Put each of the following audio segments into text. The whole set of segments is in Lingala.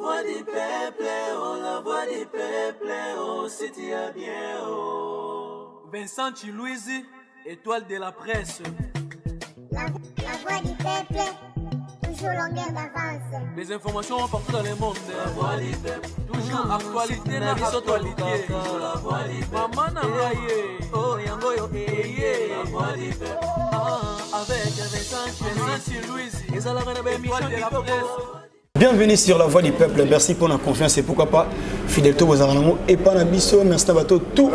voix du peuple, oh, la voix du peuple, oh, si tu as bien, oh. Vincent Chilouizi, étoile de la presse. La voix du peuple, toujours longueur d'avance. Les informations partout dans le monde. La voix du peuple, toujours actualité, la actualité. La voix du peuple, maman n'a pas yé. Oh, yango yo, la voix du peuple. Avec Vincent Chilouizi, ils ont la émission de la presse. Bienvenue sur la voix du peuple, merci pour la confiance et pourquoi pas fidélité aux aranamo et pas na biso, merci à bateau tout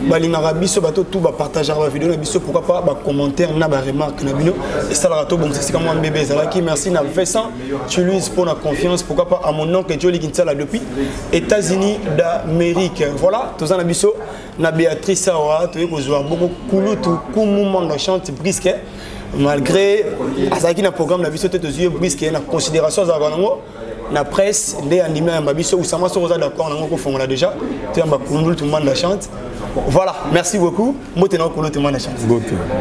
balingara biso bateau tout ba partager la vidéo na biso pourquoi pas ba commentaire na ba remarque na bino et ça la rato bon c'est comme un bébé Zalaki merci na Vincent Chilouizi pour la confiance pourquoi pas à mon oncle Jolie Kinsala depuis États-Unis d'Amérique voilà tous en biso na Béatrice Sawa tu ko jouer beaucoup kulutu kumu monde chante brisket malgré Azaki na programme na biso tete yeux brisque na considération za bango na presse ndé animé na biso usama so za d'accord nango ko fongola déjà tu amba kundul tout le monde la chante voilà merci beaucoup motena ko tout le monde la chante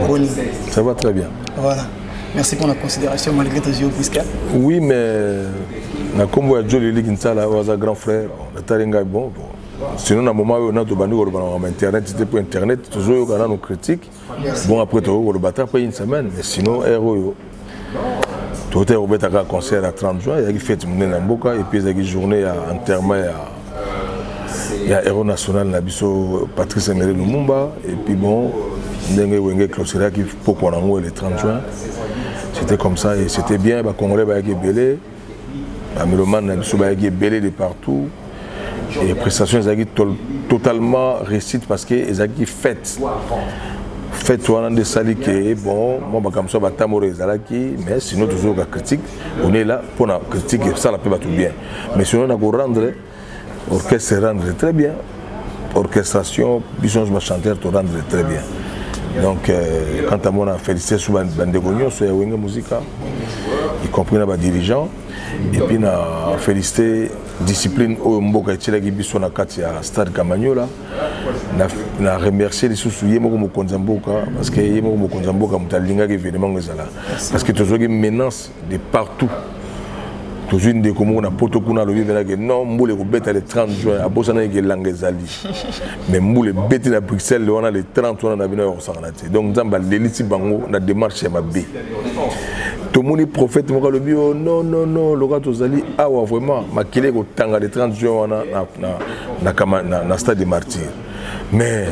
boni ça va très bien voilà merci pour la considération malgré tes yeux brisque oui mais na kombo ya Jolie Kinsala waza grand frère na taringa bon sinon, à un moment où on a tout banni sur Internet, c'était pour Internet, toujours on a nos critiques. Bon, après, tu as le battre après une semaine, mais sinon, tu as un concert à 30 juin, il y a une fête à Mboka, et puis il y a une journée à enterrement il y a Héros National, Patrice Emery Lumumba, et puis bon, il y a une clôture qui est pour le 30 juin. C'était comme ça, et c'était bien, les Congolais ont belé, les Mélomanes ont belé de partout. Et les prestations sont totalement réussites parce qu'elles ont été faites. Faites on a des salis qui bon, moi comme ça batamore ezalaki, mais sinon toujours la critique, on est là pour la critique et ça la peut pas tout bien. Mais sinon on a pour rendre orchestre rendre très bien, orchestration, bisons chanteur to rendre très bien. Donc quand à moi on a félicité sur Bandegogno sur Wenga Musica, y compris les dirigeants. Et puis on a félicité discipline au Mboka Etchela qui biso na kati ya stade Kamanyola. On a remercié les sous Yemoko Mokonzamboka parce que Yemoko Mokonzamboka mutalinga événement ngezala parce que toujours une menace de partout. Toujours une décomo na poto kuna lobi vena que non mboule ko beta le 30 juin a bosana ke langezali. Mais mboule beti na Bruxelles on a le 30 on a bino ko sangalati. Donc nzamba leliti bango na démarche ya mabe. Tout le monde est prophète, le bio, non, le gars Tozali, ah ouais, vraiment, makile ko tanga le 30 juin na stade des martyrs. Mais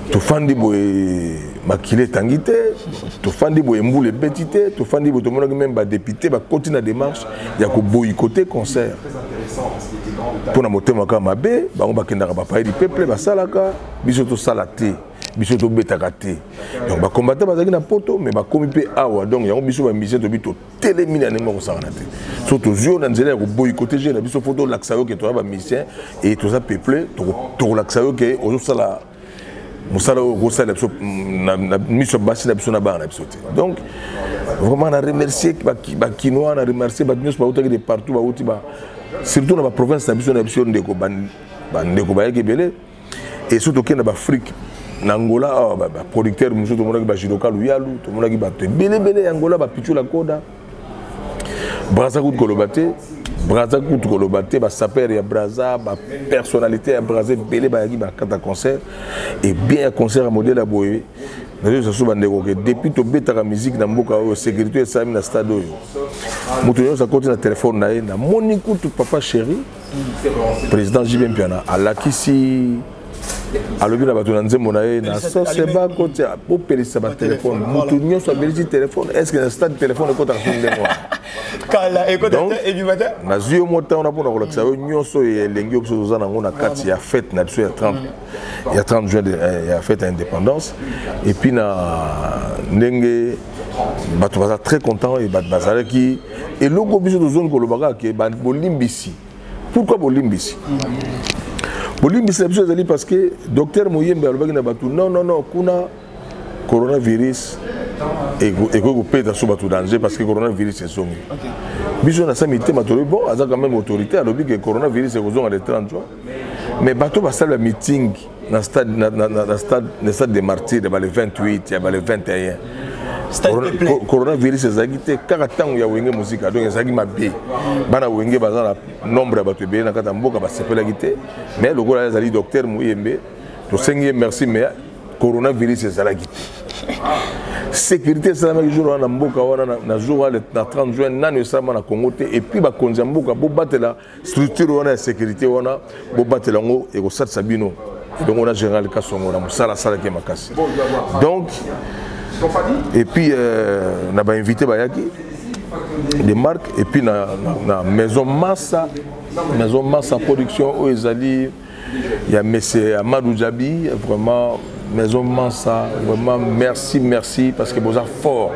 tout fandi boy makile tangité, tout fandi boy mboule betité, tout fandi boy tout le monde même ba député ba continuer la démarche, il y a ko boycotter concert. Pour na motema ka mabe, ba on ba kenda ba paye du peuple ba salaka, biso to salaté. Biso to betakate donc ba combattre bazaki na poto mais ba komi pe awa donc yango biso ba mission to bito télémina ne mo sangana te surtout zo na nzela ko boycotter je na biso photo laksayo ke to ba mission et tout ça peuplé to laksayo ke ozo sala musala ko sala na mission basi na biso na ba na biso te donc vraiment na remercier ba kinois na remercier ba news ba utaki de partout ba uti ba surtout na ba province na biso ndeko bandeko ba yekebele et surtout ke na ba Afrique Angola, producteur, tout le monde qui a Luyalu, tout le monde qui a Bélé, Angola, Pichu la Koda, Brazakout Kolobate, Brazakout Kolobate, Saper et Braza, personnalité à Brazé, Bélé, Kata concert, et bien un concert à modèle à Boye. Depuis que tu as la musique dans la sécurité et ça, dans le stade, tu as continué le téléphone, tu as mon écoute, papa chéri, président JB Piana, à l'Akissi. Alors bien la bateau monaie na so c'est pas côté pour payer sa téléphone mutu nyonso belisi téléphone est-ce que le stade téléphone est côté de moi kala écoute et du matin na zio mota on a pour relaxer nyonso et lengi opso za nango na kati ya fête na biso ya 30 juin il y a fête indépendance et puis na ndenge bato baza très content et bato bazala qui et logo biso de zone ko lobaka ke ba bolimbisi pourquoi bolimbisi parce que docteur Mouyembe non, kuna coronavirus et que peut être sous danger parce que coronavirus est sommet. Biso na samité matoro bon, a quand même autorité à l'objet que coronavirus est aux le 30 juin. Mais bateau va faire le meeting dans stade des martyrs le 28, il y a le 21. coronavirus ezalaki te kaka ntango ya wenge muzika donc ezalaki mabe bana wenge baza na nombre ya bato ebele na kati ya mboka basepelaki te mais lokola ezali docteur Muyembe tosengi ye merci mais coronavirus ezalaki te sécurité esalamaki jour wana na mboka wana na jour wana na 30 juin nani esalama na Congo te et puis bakonzi ya mboka bobatela structure wana ya sécurité wana bobatela yango ekosalisa bino donc on a général Kasongo na mosala asalaki makasi donc et puis on a invité bayaki des marques et puis na maison Massa production au ezali il y a monsieur Amadou Djabi vraiment maison Massa vraiment merci parce que vous êtes fort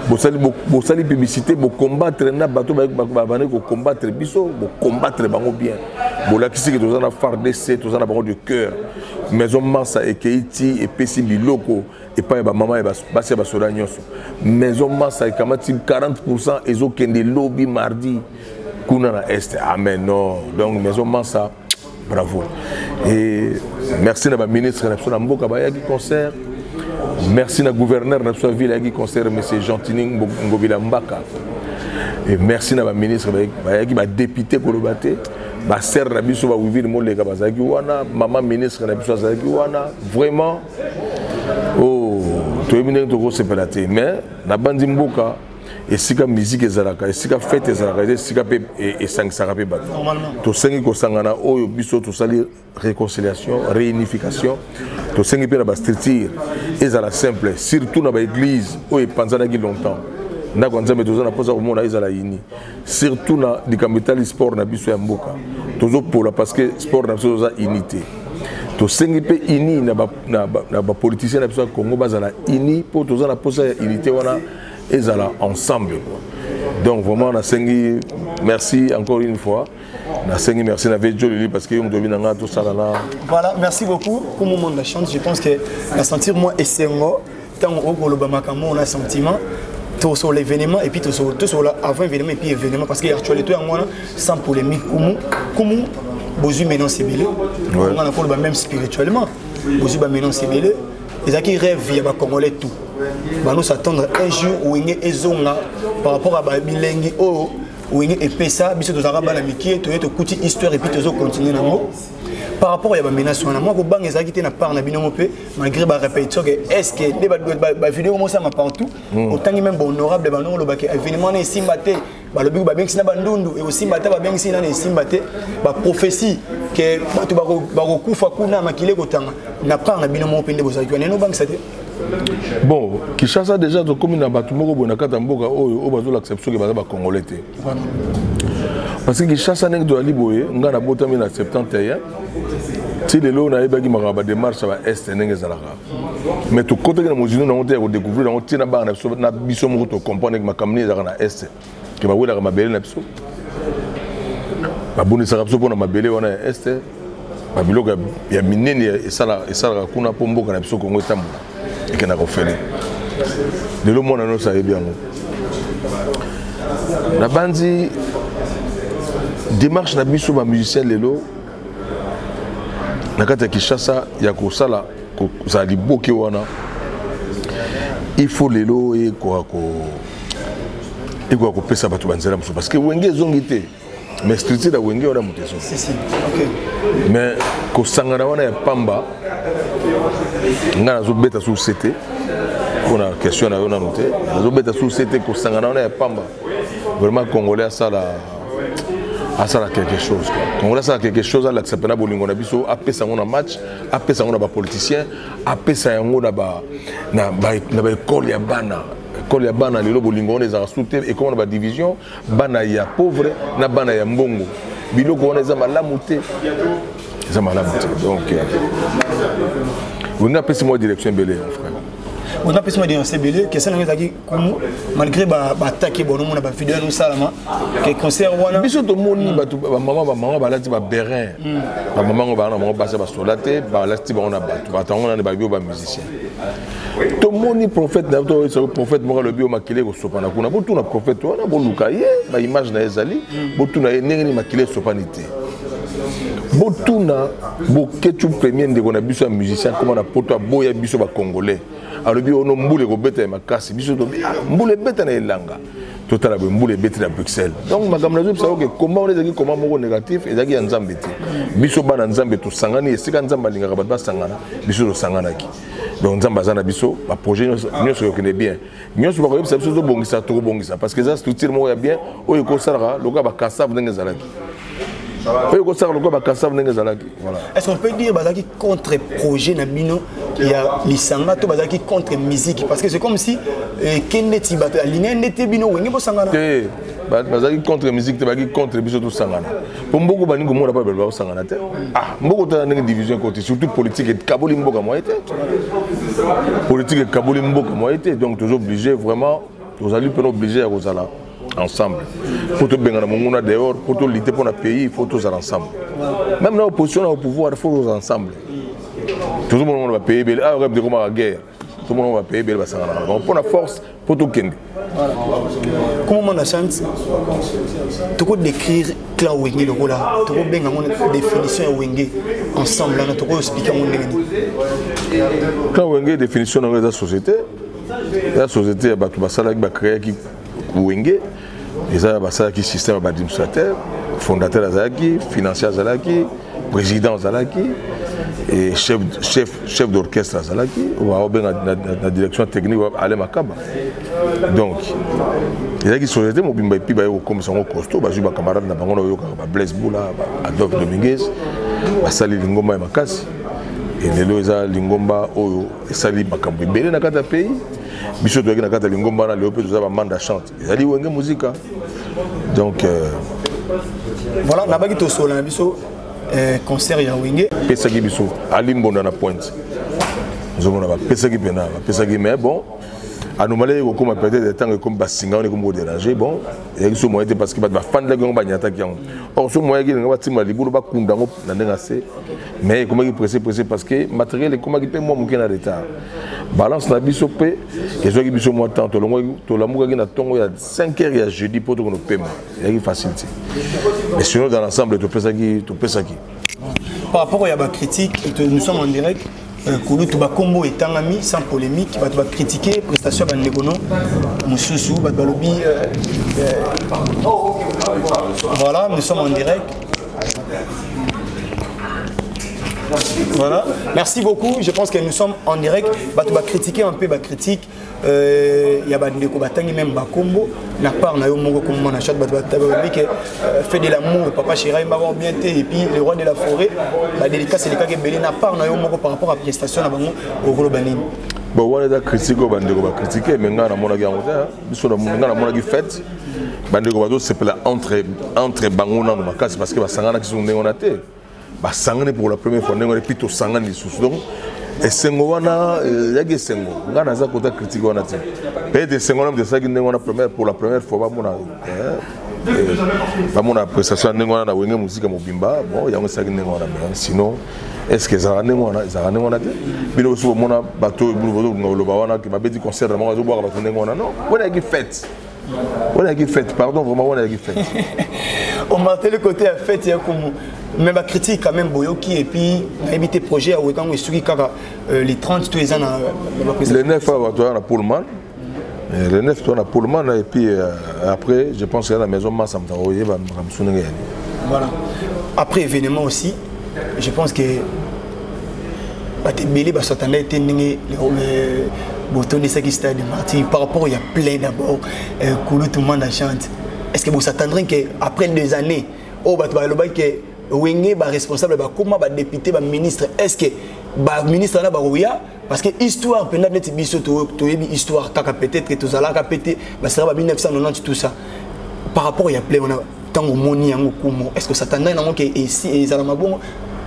vous allez publicité vous combattre na bateau vous combattre biso vous combattre bango bien vous là qui c'est que vous en a FARDC vous en a bango de cœur maison Massa et Keiti et Pessi Biloko et pas ba maman et basi ba soda nyonso maison Massa et kamati 40% ezo kende lobby mardi kuna na est amen non donc maison Massa bravo et merci à la ministre na mboka bayaki concert merci na gouverneur na la ville bayaki concert monsieur Gentini Ngobila Mbaka et merci na la ministre bayaki ba député kolobate ba serre na biso ba wivir moleka bazaki wana maman ministre na biso bazaki wana vraiment oh to yemine to ko sepelate mais na bandi mboka esika musique ezalaka esika fête ezalaka esika pe esangisaka pe bato tosengi kosangana oyo biso tosali réconciliation réunification tosengi pe na bastructure ezala simple surtout na baéglise oyo epanzanaki longtemps ndako nzambe toza na posa komona ezala ini surtout na likambo etali sport na biso ya mboka tozopola parce que sport na biso toza unité tosengi pe ini na bapoliticien na biso ya Congo bazala ini mpo toza na posa ya unité wana ezala ensemble donc vraiment na sengi merci encore une fois na sengi merci na vejo lili parce que yo mdobi nanga to sala na voilà merci beaucoup pour mon monde de la chance je pense que la sentir moi esengo tant au koloba makambo on a sentiment tout sur l'événement et puis tout sur avant événement et puis événement parce que actualité en moi sans polémique comment bozu maintenant c'est belé on a koloba même spirituellement bozu ba maintenant c'est belé les qui rêvent il y a congolais tout nous s'attendre un jour où il y a ezonga par rapport à bilingue où il y a epesa biso to zaka bana mikie to yeto kuti histoire et puis to continuer nango par rapport à menace wana moi ko bang ezaki te na part na bino mopé malgré ba répétition que est-ce que les vidéo mo ça ma partout autant même bon honorable ba no lo ba ke événement na simbate ba lobi ba bengisi na bandundu et aussi mbata ba bengisi na simbate ba prophétie que to ba ko kufa kuna makile kotanga na part na bino mopé ndebo za kwana no bang ça te bon Kinshasa déjà to comme na batu moko bona kata mboka oyo bazo l'acception que ba congolais te parce que Kinshasa nek do ali boye nga na botami na 71 ti lelo na yebaki makaba démarche ba est ndenge zalaka mais to côté que na mozino na onte ko découvrir na onte na ba na biso moko to comprendre que makamni zaka na est que ba wela ka mabele na biso ba boni saka biso pona mabele wana est ba biloko ya minene esala kuna po mboka na biso Kongo etambola et que na ko fele lelo mona no sa yebi yango na bandi démarche na biso ba musicien lelo na kati ya Kinshasa ya kosala za liboke wana il faut lelo e ko pesa bato banzela muso parce que wenge zongi te mais structure da wenge wana muteso si OK mais ko sangana wana ya pamba ngana zo beta sous CT on a question na yo na noté zo beta sous CT ko sangana wana ya pamba vraiment congolais à ça quelque chose quand on a ça quelque chose à l'accepter na bolingo na biso apesa ngona match apesa ngona ba politicien apesa ngona ba école ya bana lelo bolingo on les a souté et comment on ba division bana ya pauvre na bana ya mbongo biloko on les a malamuté donc on a pesa moi direction belé mon frère on a besoin de CBL que ça n'engage comme malgré attaquer bon on a pas vidéo nous salama que concert wana biso to moni ba maman ba lati ba berin ba maman ba na passer ba solaté ba lati ba on a ba tango na ba bio ba musicien to moni prophète na to prophète mo le bio makile ko sopana kuna bo tuna prophète wana bo luka ye ba image na ezali bo tuna ndenge ni makile sopanité Botuna, Boketu premier de qu'on a vu un musicien, comment on a poto à boya biso congolais. Alors bien on a mboule robeta et makasi biso do mboule beta na elanga. Total a mboule beta à Bruxelles. Donc ma gamla zo que comment on est comment moko négatif et zaki nzambe te. Biso bana nzambe to sangani et sika nzamba linga ba sangana biso do sangana ki. Donc nzamba zana biso ba projet nous se connaît bien. Nous se ba biso zo bongisa to bongisa parce que ça structure mo ya bien o yeko sara loka ba kasav ndenge zalaki. Est-ce qu'on peut dire que contre-projet Nabino, il y a l'Isanga, qui contre-musique? Parce que c'est comme si Kennedy n'était bino, il n'y a pas contre-musique, contre-biso Sangana. Pour beaucoup de gens, on n'a pas Sangana. Ah, beaucoup de division côté, surtout politique et Kabolimbo comme moi était. Politique et Kabolimbo comme moi était. Donc, toujours obligé, vraiment, vous allez pas obliger à Rosala. Ensemble. Pour tout bien dehors, pour tout lutter pour notre pays, il faut tous ensemble. Même dans l'opposition, au pouvoir, il faut tous ensemble. Tout le monde va payer, ah, on va dire comment la guerre. Tout le monde va payer, on prend la force pour tout Kendi. Comment on a chance de décrire Clan Wenge le rôle là, tu peux bien avoir définition de Wenge ensemble, tu peux expliquer mon Wenge. Clan Wenge définition de la société. La société, va créer qui Wenge. Et ça, c'est un système administrateur, fondateur Azalaki, financier Azalaki, président Azalaki, et chef d'orchestre Azalaki, ou la direction technique Alain Makaba. Donc, il y a une société, qui est comme son costaud, il y a un camarade Blaise Boula, Adolphe Dominguez, Sali Lingomba et Makasi. Et les lois Lingomba, Sali Makambu, Belé dans le pays. Biso to na kata lingomba na léopé tout ça ba manda chante. Ezali wenge musique. Donc voilà, na baki to solo na biso concert ya wenge. Pesa ki biso alimbonda na pointe. Nous avons pesa ki pena, pesa ki mais bon. Anomalie ko comme peut-être des temps comme basinga on est comme déranger bon. Et ce moyen parce que ba fanda ko ba nyata ki. Or ce moyen ki nga tima libulu ba kunda ngo na ndenga se. Mais comment il pressé parce que matériel comment il peut moi mouké na retard. Balance na biso pe et zo ki biso moi temps to la muka ki na tongo ya 5 heures ya jeudi pour que nous paiement. Il y a facilité. Mais sinon dans l'ensemble to pesa ki. Par rapport à la critique, nous sommes en direct. Koulou Touba Combo est un ami sans polémique, va critiquer prestation de Negono, Moussoussou, Balobi. Voilà, nous sommes en direct. Voilà, merci beaucoup. Je pense que nous sommes en direct. Tu vas critiquer un peu, critique. Il y a des combattants même Bakombo. La part n'a eu mon comme achat fait de l'amour. Papa Chéra m'a bien été et puis le roi de la forêt. Délicat c'est le cas que Belé n'a pas n'a eu mon par rapport à la prestation au gros Banin. Bon, on a critiqué au bandé va critiquer, mais on a mon avis en retard. Sur mon avis fait, bandé va c'est entre Bangouna et Makas parce que Sangana qui sont néonatés. Sangane pour la première fois, on est plutôt Sangane les sous. Donc, et Sengoana, il y a des Sengo. On a des côtés critiques. Peut-être des Sengoana de ça qui est pour la première fois. Mon appréciation de la musique à Mobimba, bon, il y a un sac de sinon, est-ce que ça a été mais aussi, mon bateau, qui m'a dit concert, non, on a été fait. On a été fait, pardon, vraiment, on a été fait. On m'a fait le côté à fait, il y a comme. Mais ma critique quand même Boyoki et puis éviter projet à Ouekan les 30 tous les ans les 9 tu as Pullman les 9 tu as Pullman et puis après je pense que la maison Massa voilà après événement aussi je pense que Belé s'attendait à par rapport il y a plein d'abord tout le monde chante est-ce que vous s'attendrez qu'après 2 années Wenge responsable comment député ministre est-ce que ministre là parce que histoire peut-être biso to histoire kaka peut-être que tout ça là pété sera 1990 tout ça par rapport il y a plein on a tango moni yango kumo est-ce que ça t'endrait non que ici et ça mabongo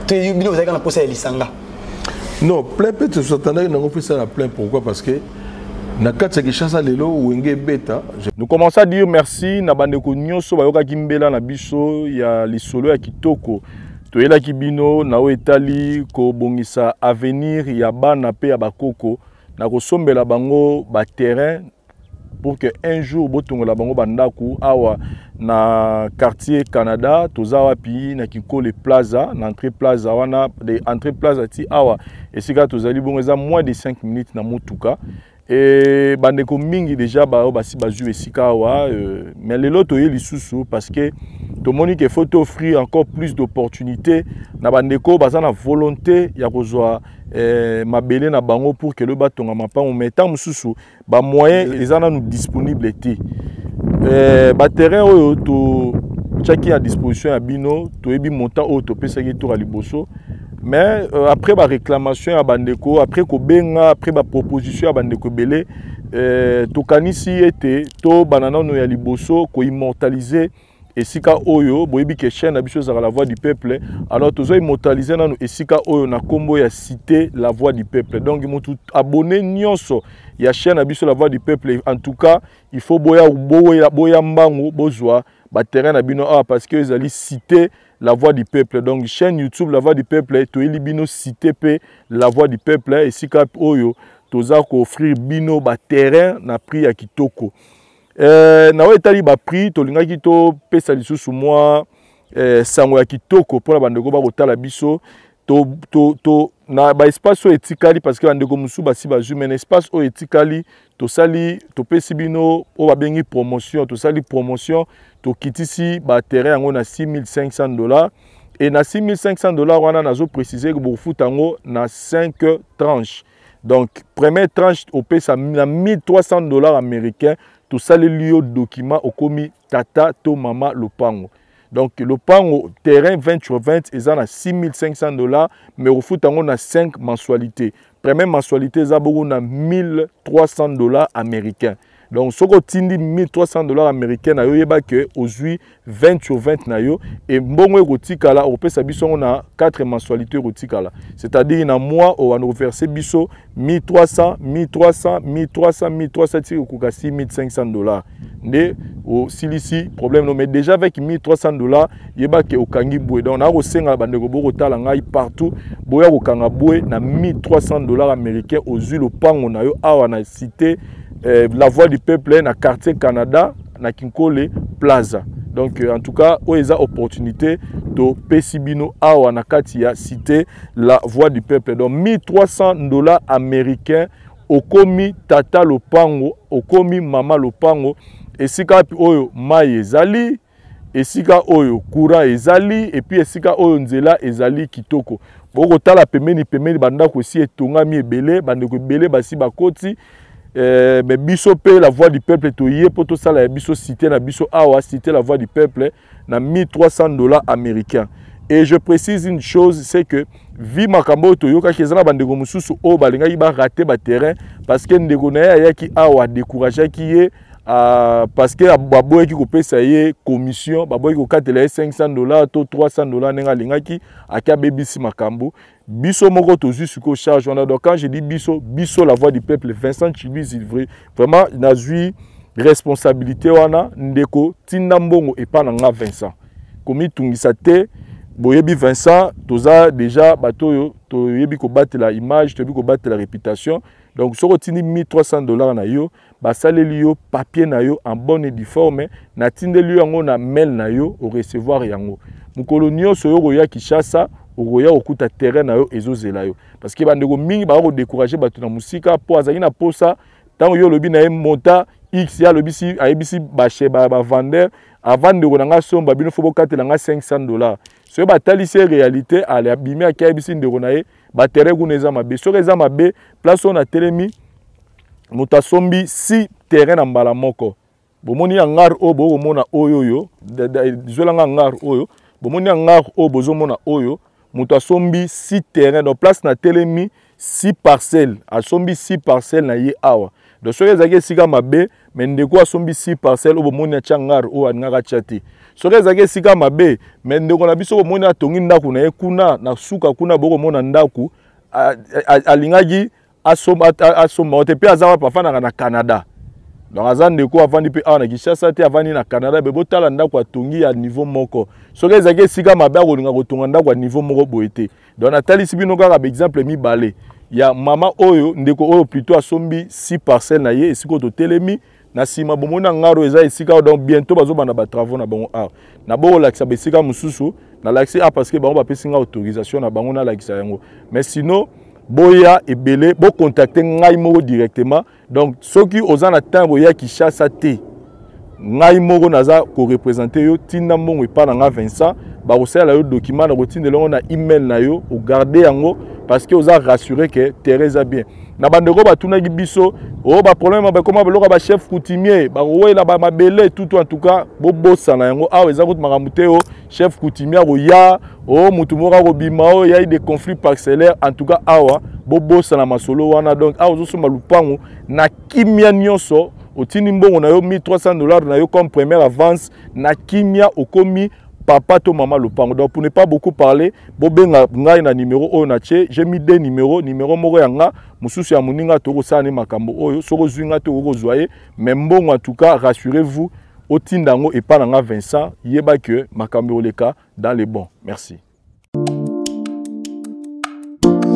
tu bino vous avez posé lisanga non plein peut-être ça t'endrait non fait ça plein pourquoi parce que nous commençons à dire merci na bandeko nyonso bayoka kimbela na biso ya lisolo ya kitoko toyela kibino na etali ko bongisa avenir ya bana pe ya bakoko na kosombela bango ba terrain pour que un jour botongola bango bandaku awa na quartier Canada tozawa pi na Kinkole Plaza na entrée plaza wana de entrée plaza ti awa esika tozali bongo eza moins de 5 minutes na motuka et bandeko mingi déjà basi bazu esika awa mais lelo toye lisusu parce que tomoni que faut offrir encore plus d'opportunités na bandeko baza na volonté ya kozwa mabele na bango pour que le batonga mapango mais tant mususu ba moyen ezana nous disponible te ba terrain oyo to chaki à disposition ya bino to ebi montant oyo to pesa ki to liboso mais après ba réclamation ya bandeko après ko benga après ba proposition ya bandeko belé to kanisi ete to banana no ya liboso ko immortaliser esika oyo boyebi ke chaîne na biso za la voix du peuple alors tozo immortaliser nanu esika oyo na kombo ya cité la voix du peuple donc mutu abonné nyonso ya chaîne na biso la voix du peuple en tout cas il faut boya mbangu bozwa ba terrain na bino parce que ezali cité la voix du peuple donc chaîne YouTube la voix du peuple to eli bino cité pe la voix du peuple esika oyo toza ko offrir bino ba terrain na prix ya kitoko. Na etali ba prix tolingaki to pesa lisusu mwa sango ya kitoko pour la bandeko ba kotala biso to na ba espace etikali parce que bandeko musu basi bazu mais espace o etikali to sali to pesi bino o ba bengi promotion to sali promotion to kitisi ba terrain yango na $6,500 et na $6,500 wana nazo préciser que bo futango na 5 tranches donc première tranche au pesa na $1,300 américains tout ça les lieux document au commis tata to mama lopango donc lopango terrain 20 sur 20 ils en a $6,500 mais au foot on a 5 mensualités première mensualité ça beaucoup na $1,300 américains donc ce que tindi $1,300 américains na yo yeba que aujourd'hui 20 sur 20 na yo et mbongo rotikala au pesa biso on a 4 mensualités rotikala c'est-à-dire na mois on va verser biso $1,300 $1,300 tiko ka $6,500 ndé au silisi problème non mais déjà avec $1,300 yeba que okangi boué donc na ko senga bandeko boko tala ngai partout boya ko kanga boué na $1,300 américains aujourd'hui le pango na yo awa na cité la voix du peuple na quartier Canada na Kinkole Plaza donc en tout cas oeza opportunité to pesibino awa na kati ya cité la voix du peuple donc $1,300 américains okomi tata lopango okomi mama lopango esika oyo mai ezali esika oyo courant ezali et puis esika oyo nzela ezali kitoko boko tala pemeni banda ko si etongami ebele bandeko ebele basi bakoti mais biso pe la voix du peuple to yé poto sala biso cité na biso awa cité la voix du peuple na $1,300 américains et je précise une chose c'est que vi makambo to yoka kezana bandeko mususu o balinga ba rater ba terrain parce que ndeko na ya ki awa décourager ki ye parce que baboye ki ko pesa ye commission baboye ko katela $500 to $300 nenga lingaki aka bebisi makambo biso moko tozu suko charge on a donc quand je dis biso la voix du peuple Vincent Chiluiz vraiment nazui responsabilité wana ndeko tinda mbongo epa na nga Vincent komi tungisa te boyebi Vincent toza déjà bato yo to yebi ko battre la image to yebi ko battre la réputation donc soko tindi $1,300 na yo basaleli yo papier na yo en bonne et due forme na tindeli yango na mail na yo au recevoir yango mukolo nyonso yo koya Kinshasa okoya okuta terrain na yo ezozela yo parce que bandeko mingi ba ko décourager bato na musika po azali na posa tango yo lobi na monta x ya lobi si ayebisi ba vendeur avant de konanga somba bino fo bokatela nga $500 so ba talisi réalité ale abimi akayebisi ndeko na ye ba terrain kuneza mabe so reza mabe place on a telemi muta sombi si terrain na mbala moko bomoni ya ngar o bo mona oyoyo zolanga ngar oyo bomoni ya ngar o bozo mona oyo muta sombi si terrain donc place na telemi 6 parcelles asombi 6 parcelles na ye awa donc so ezaki sika mabe mais ndeko asombi 6 parcelles o bomoni ya changar o ananga chati so ezaki sika mabe mais ndeko na biso bomoni atongi ndaku na ye kuna na suka kuna boko mona ndaku alingaki asomba otepe azawa pafana na Canada donc azan ndeko avandi pe awa na Kinshasa te avandi na Canada be botala ndaku atongi ya niveau moko so ezaki sika mabe akolinga kotonga ndaku ya niveau moko boete donc natali sibino kaka exemple mibale ya mama oyo ndeko oyo plutôt asombi 6 parcelles na ye esiko to telemi na sima bomona ngaro eza esika donc bientôt bazobanda ba travaux na bango art na bo lakisa besika mususu na lakisi parce que bango ba pesinga autorisation na bango na lakisa yango mais sinon boya ebele bo contacter ngai moko directement donc soki ozana tango ya ki chasse te ngai moko naza ko représenter yo tinda mbongo epa na nga Vincent ba osala yo document na kotindela na email na yo o garder yango parce que oza rassurer que Teresa bien na bandeko batuna gibiso o ba problème ba comment ba chef coutumier ba wela ba mabele tout en tout cas bo bossa na yango awa eza kuti makamute o chef coutumier o ya o mutu moko ko bima o ya des conflits parcellaires en tout cas awa bo bossa na masolo wana donc awa zo soma lupango na kimia nyonso otini mbongo na yo $1,300 na yo comme première avance na kimia okomi papa to maman lupango. Donc pour ne pas beaucoup parler, bobenga ngai na numéro o na che, j'ai mis deux numéros, numéro moko yanga, mususu ya muninga to sane makambo oyo, soko zwinga to ko zoyer, mais mbongo en tout cas, rassurez-vous, otindango et pas nanga Vincent, yeba que makambo oleka dans les bons. Merci.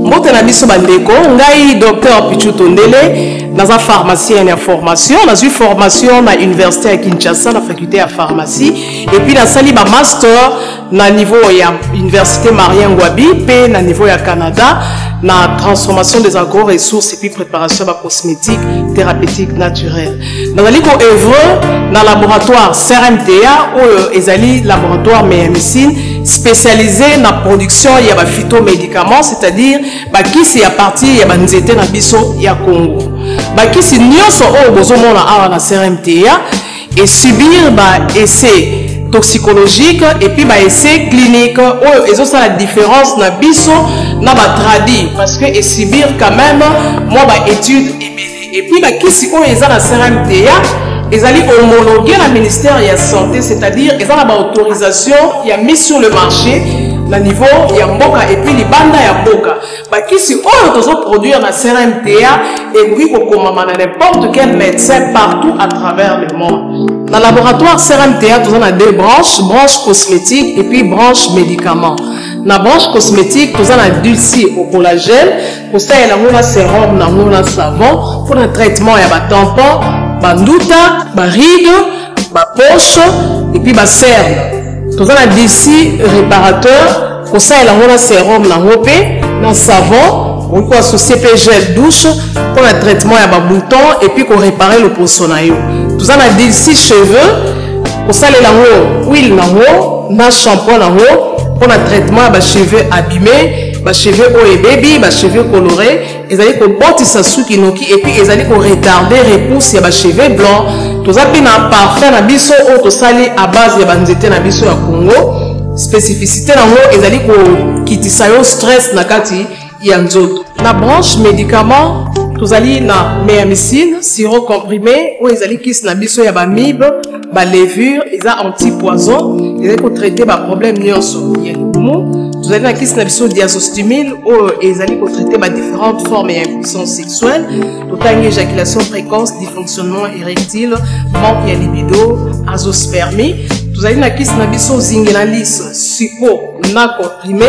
Mbote na biso bandeko, ngai docteur Pichu Tondele, dans la pharmacie et formation, dans une formation à l'université à Kinshasa, la faculté à pharmacie, et puis dans sali ba master na niveau ya université Marien Ngouabi, puis na niveau ya Canada, na transformation des agro-ressources et puis préparation de cosmétiques thérapeutiques naturelles. Dans la ligue œuvre dans le laboratoire CRMTA ou ezali laboratoire médecine spécialisé dans la production il y a phytomédicaments, c'est-à-dire qui c'est à partir il y a nzete na biso ya Congo. Qui c'est nyonso o bozomona awa na CRMTA et subir essai toxicologique et puis essai clinique où ils ont la différence na biso na ba tradi parce que et subir quand même moi étude et puis qui si on est na CRMTA ils allaient homologuer le ministère de la santé, c'est-à-dire ils ont la autorisation il y a mis sur le marché le niveau il y a mboka et puis les bandes il y a mboka qui si on doit produire la CRMTA et puis comme n'importe quel médecin partout à travers le monde. Dans le laboratoire CRMTA, nous avons deux branches, branche cosmétique et puis branche médicaments. Dans la branche cosmétique, nous avons dulci au collagène, pour ça il y a un sérum, un savon, pour le traitement il y a un tampon, bandouta, baride, poche et puis cerne. Nous avons d'ici réparateur, pour ça il y a un sérum, un savon, on peut associer gel douche pour le traitement il y a un bouton et puis pour réparer le poissonaille. Nous avons d'ici cheveux, pour ça il y a huile, un shampoing pour le traitement des cheveux abîmés, des cheveux et baby, des cheveux colorés, ils allaient pour bâtir souki noki et puis ils allaient pour retarder repousse il y a des cheveux blancs. Nous avons un parfum na biso au sali à base de banzete na biso ya Congo. Spécificité ils allaient pour quitter ça stress na kati ya nzoto. La branche médicaments tous allez na méamycine, sirop comprimé, ou ils allaient qui na biso ya ba mib, ba levure, ils a anti-poison, ils allaient pour traiter ba problème nyonso. Vous allez na qui na biso diazostimile, ou ils allaient pour traiter ba différentes formes d'impuissance sexuelle, autant éjaculation précoce, dysfonctionnement érectile, manque de libido, azoospermie. Vous allez na qui na biso zingenalis, succo, na comprimé.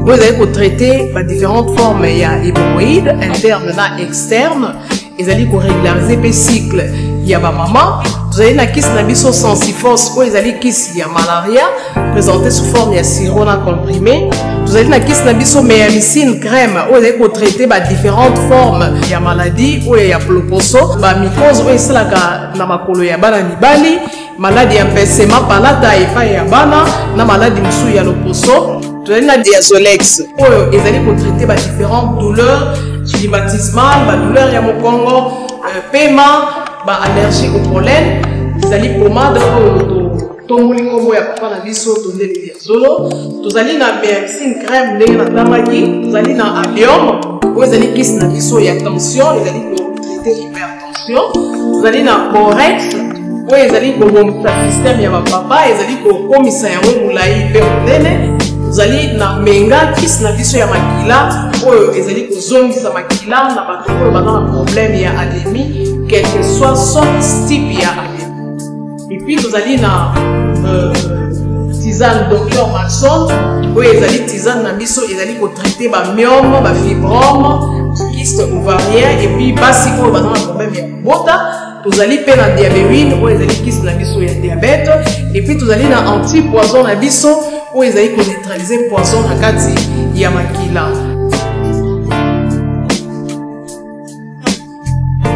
Vous allez pour traiter différentes formes, il y a hémorroïdes, internes et externes. Ils allez pour régulariser le cycle, il y a maman. Vous allez na kiss na biso sensifos, où ils allez kiss il y a malaria, présenté sous forme il y a sirop comprimé. Vous allez na kiss na biso méamycine crème, où ils allez pour traiter différentes formes, il y a maladie, où il y a ploposo, mycose, où il y a na makolo ya bana mibali, maladie ya mpesema palata et pas ya bana, na maladie msou ya loposo. Vous allez na diazolex, où ils allaient pour traiter différentes douleurs climatismales, douleurs ya mokongo, paiement, allergie au pollen. Vous allez pommade tomolingo ya papa na biso tondele diazolo. Vous allez na méamycine crème ndenge na tamaki. Vous allez na allium, où ils allaient kiss na biso ya tension, ils allaient pour traiter hypertension. Vous allez na borex, où ils allaient pour remonter le système ya papa, ils allaient pour komisa ya moulaï pe ndene. Vous allez na menga kiss na biso ya makila oyo ezali kozongisa makila na bato oyo baza na problème ya anémie quel que soit son type ya anémie. Et puis vous allez na tisane docteur Maxon oyo ezali tisane na biso ezali ko traiter ba myome, ba fibrome, kyste ovarien et puis basi oyo baza na problème ya bota tozali pe na diabéruine oyo ezali kisi na biso ya diabète et puis tozali na anti-poison na biso oyo ezali ko neutraliser poison na kati ya makila.